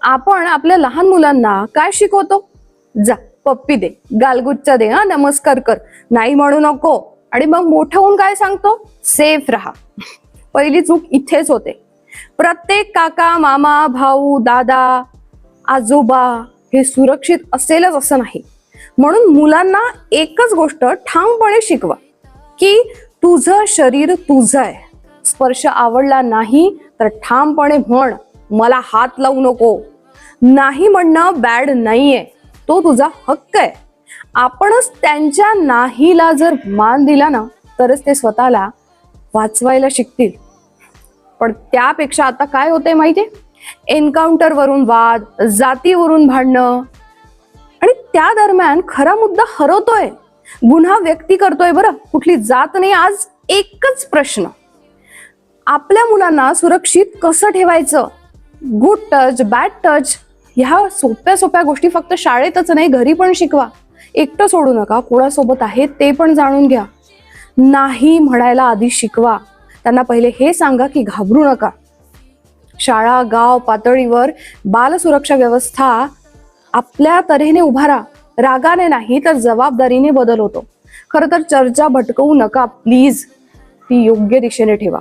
आपण आपल्या लहान मुलांना काय शिकवतो? जा पप्पी दे, गालगुच्चा दे, हा नमस्कार कर, नाही म्हणू नको. आणि मग मोठं होऊन काय सांगतो? सेफ राहा. पहिली चूक इथेच होते. प्रत्येक काका, मामा, भाऊ, दादा, आजोबा हे सुरक्षित असेलच असं नाही. म्हणून मुलांना एकच गोष्ट ठामपणे शिकवा की तुझं शरीर तुझं आहे. स्पर्श आवडला नाही तर ठामपणे म्हण, मला हात लावू नको. नाही म्हणणं बॅड नाहीये, तो तुझा हक्क आहे. आपणच त्यांच्या नाहीला जर मान दिला ना तरच ते स्वतःला वाचवायला शिकतील. पण त्यापेक्षा आता काय होतंय माहितीये? एन्काउंटर वरून वाद, जातीवरून भांडणं, आणि त्या दरम्यान खरा मुद्दा हरवतोय, गुन्हा व्यक्ती करतोय. बरं, कुठली जात नाही. आज एकच प्रश्न, आपल्या मुलांना सुरक्षित कसं ठेवायचं? गुड टच, बॅड टच, ह्या सोप्या सोप्या गोष्टी फक्त शाळेतच नाही, घरी पण शिकवा. एकटं सोडू नका, कोणासोबत आहे ते पण जाणून घ्या. नाही म्हणायला आधी शिकवा. त्यांना पहिले हे सांगा की घाबरू नका. शाळा, गाव पातळीवर बाल सुरक्षा व्यवस्था आपल्या तऱ्हेने उभारा. रागाने नाही तर जबाबदारीने बदल होतो. खरं तर चर्चा भटकवू नका प्लीज, ती योग्य दिशेने ठेवा.